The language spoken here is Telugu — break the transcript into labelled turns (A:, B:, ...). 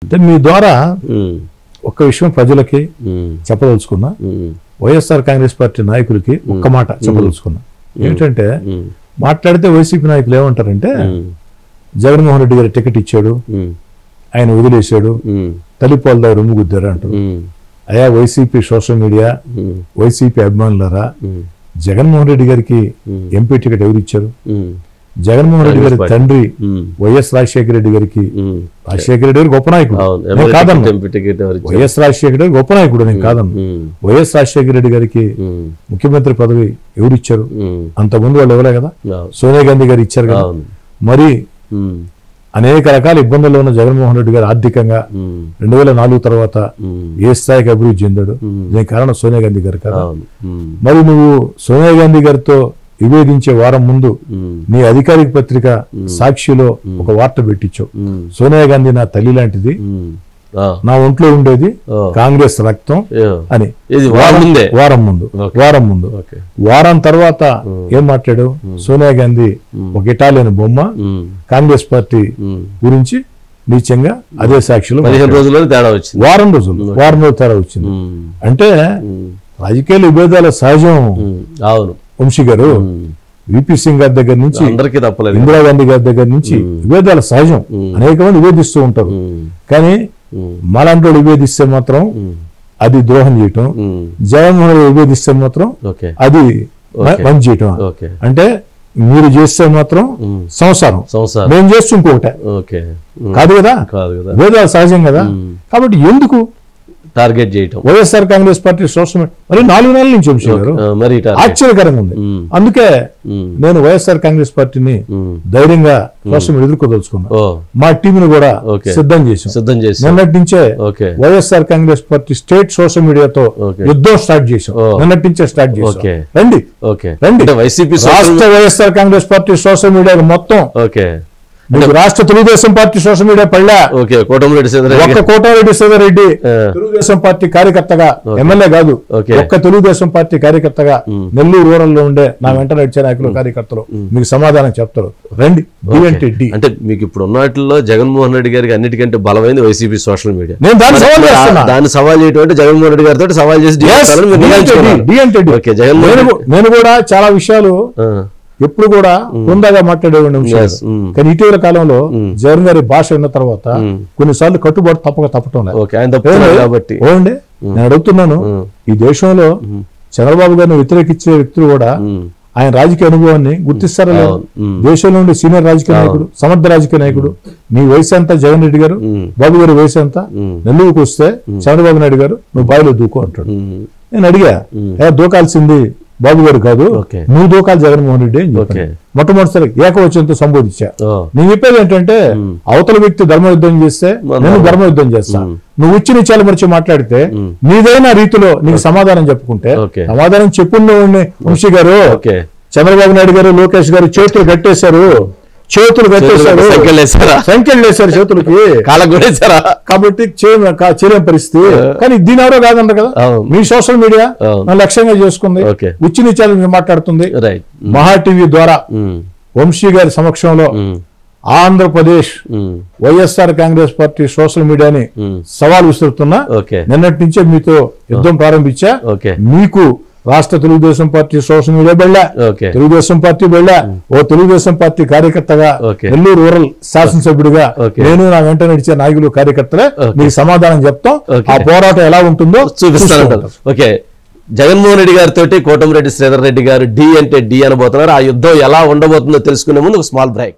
A: అంటే మీ ద్వారా ఒక్క విషయం ప్రజలకి చెప్పదలుచుకున్నా, వైఎస్ఆర్ కాంగ్రెస్ పార్టీ నాయకులకి ఒక్క మాట చెప్పదలుచుకున్నా. ఏంటంటే మాట్లాడితే వైసీపీ నాయకులు ఏమంటారంటే జగన్మోహన్ రెడ్డి గారు టికెట్ ఇచ్చాడు, ఆయన వదిలేశాడు, తల్లిపాల దగ్గర రొమ్ము గుద్దారు అంటారు. అయా వైసీపీ సోషల్ మీడియా, వైసీపీ అభిమానులారా, జగన్మోహన్ రెడ్డి గారికి ఎంపీ టికెట్ ఎవరు ఇచ్చారు? జగన్మోహన్ రెడ్డి గారి తండ్రి వైఎస్ రాజశేఖర రెడ్డి గారికి, రాజశేఖర రెడ్డి గారు గొప్ప నాయకుడు కాదన్న, వైఎస్ రాజశేఖర రెడ్డి గొప్ప నాయకుడు నేను కాదన్న, వైఎస్ రాజశేఖర రెడ్డి గారికి ముఖ్యమంత్రి పదవి ఎవరు ఇచ్చారు? అంతకుముందు వాళ్ళు ఇవ్వలే కదా, సోనియా గాంధీ గారు ఇచ్చారు కదా. మరి అనేక రకాల ఇబ్బందుల్లో ఉన్న జగన్మోహన్ రెడ్డి గారు ఆర్థికంగా 2004 తర్వాత ఏ స్థాయికి అభివృద్ధి చెందాడు? దీనికి కారణం సోనియా గాంధీ గారు కదా. మరి నువ్వు సోనియా గాంధీ గారితో విభేదించే వారం ముందు నీ అధికారిక పత్రిక సాక్షిలో ఒక వార్త పెట్టించావు, సోనియా గాంధీ నా తల్లి లాంటిది, నా ఒంట్లో ఉండేది కాంగ్రెస్ రక్తం అని. వారం ముందు వారం తర్వాత ఏం మాట్లాడు? సోనియా గాంధీ ఒక ఇటాలియన్ బొమ్మ, కాంగ్రెస్ పార్టీ గురించి నీచంగా అదే సాక్షిలో
B: 15 రోజుల్లో తేడా వచ్చింది,
A: వారం రోజులు తేడా వచ్చింది. అంటే రాజకీయ విభేదాల సహజం. అవును వంశీ గారు, విపి సింగ్ గారి దగ్గర నుంచి ఇందిరాగాంధీ గారి దగ్గర నుంచి విభేదాల సహజం. అనేక మంది విభేదిస్తూ ఉంటారు, కానీ మాలాంటి విభేదిస్తే మాత్రం అది ద్రోహం చేయటం, జగన్మోహన్ రెడ్డి విభేదిస్తే మాత్రం అది మంచి చేయటం. అంటే మీరు చేస్తే మాత్రం సంసారం, మేము చేస్తే ఇంకొకటే కాదు కదా, విభేదాలు సహజం కదా. కాబట్టి ఎందుకు
B: టార్గెట్ చేయటం?
A: YSR Congress party social media మరి 4 నెలల నుంచి వంశీ గారు ఆశ్చర్యకరంగా ఉంది. అందుకే నేను వైఎస్ఆర్ కాంగ్రెస్ పార్టీని ధైర్యంగా సోషల్ మీడియా ఎదుర్కోదలుచుకున్నా. మా టీంను కూడా సిద్ధం చేసాం. నిన్నటి నుంచే YSR Congress party state social మీడియాతో యుద్ధం స్టార్ట్ చేసాం. నిన్నటి నుంచే స్టార్ట్ చేసాం. రండి
B: వైసీపీ
A: రాష్ట్ర YSR Congress party social media మొత్తం రాష్ట్ర తెలుగుదేశం పార్టీ సోషల్ మీడియా పడలే. కోటమిరెడ్డి శ్రీధర్రెడ్డి తెలుగుదేశం పార్టీ కార్యకర్తగా, ఎమ్మెల్యే కాదు, ఒక్క తెలుగుదేశం పార్టీ కార్యకర్తగా నెల్లూరు రూరల్ లో ఉండే నా వెంట నడిచే నాయకులు కార్యకర్తలు మీకు సమాధానం చెప్తారు. రండి.
B: అంటే మీకు ఇప్పుడు ఉన్న వాటిల్లో జగన్మోహన్ రెడ్డి గారికి అన్నిటికంటే బలమైంది వైసీపీ సోషల్ మీడియా.
A: నేను దాన్ని
B: సవాల్ చేయటం జగన్మోహన్ రెడ్డి గారితో సవాల్ చేసి
A: నేను కూడా చాలా విషయాలు ఎప్పుడు కూడా హుందాగా మాట్లాడేవాడి విషయాలు. కానీ ఇటీవల కాలంలో జగన్ గారి భాష విన్న తర్వాత కొన్నిసార్లు కట్టుబాటు తప్పటం
B: కాబట్టి
A: నేను అడుగుతున్నాను, ఈ దేశంలో చంద్రబాబు గారిని వ్యతిరేకించే వ్యక్తులు కూడా ఆయన రాజకీయ అనుభవాన్ని గుర్తిస్తారా? దేశంలో ఉండే సీనియర్ రాజకీయ నాయకుడు, సమర్థ రాజకీయ నాయకుడు. నీ వయసు అంతా జగన్ రెడ్డి గారు, బాబు గారి వయసు అంతా. నెల్లూరుకు వస్తే చంద్రబాబు నాయుడు గారు నువ్వు బావిలో దూకు అంటాడు. నేను అడిగా, దూకాల్సింది బాబు గారు కాదు, నువ్వు దూకాలి జగన్మోహన్ రెడ్డి అని చెప్పి మొట్టమొదటిసారి ఏకవచనంతో సంబోధించా. నేను చెప్పేది ఏంటంటే, అవతల వ్యక్తి ధర్మయుద్ధం చేస్తే నేను ధర్మయుద్ధం చేస్తా. నువ్వు ఉచ్చి నిత్యాలు మరిచి మాట్లాడితే నీదైనా రీతిలో నీకు సమాధానం చెప్పుకుంటే సమాధానం చెప్పుండే వంశీ గారు. చంద్రబాబు నాయుడు గారు, లోకేష్ గారు చేతులు కట్టేశారు, సంఖ్యలు వేశారు చేతులకి,
B: కాలగొడేశారా?
A: కాబట్టి చేయలేని పరిస్థితి. కానీ దీని ఎవరో కాదంట కదా, మీ సోషల్ మీడియా లక్ష్యంగా చేసుకుంది, ఉచ్చి నిత్యాలు మాట్లాడుతుంది. మహా టీవీ ద్వారా వంశీ గారి సమక్షంలో ఆంధ్రప్రదేశ్ వైఎస్ఆర్ కాంగ్రెస్ పార్టీ సోషల్ మీడియాని సవాల్ విసురుతున్నా. నిన్నటి నుంచే మీతో యుద్ధం ప్రారంభించా. మీకు రాష్ట్ర తెలుగుదేశం పార్టీ సోషల్ మీడియా వెళ్ళా, తెలుగుదేశం పార్టీ వెళ్ళా, ఓ తెలుగుదేశం పార్టీ కార్యకర్తగా, నెల్లూరు రూరల్ శాసనసభ్యుడిగా నేను నా వెంట నడిచే నాయకులు కార్యకర్తలే మీకు సమాధానం చెప్తాం. ఆ పోరాటం ఎలా ఉంటుందో చూపిస్తాను.
B: ఓకే, జగన్మోహన్ రెడ్డి గారితో కోటమిరెడ్డి శ్రీధర్రెడ్డి గారు డి అంటే డి అనబోతున్నారు. ఆ యుద్ధం ఎలా ఉండబోతుందో తెలుసుకునే ముందు ఒక స్మాల్ బ్రేక్.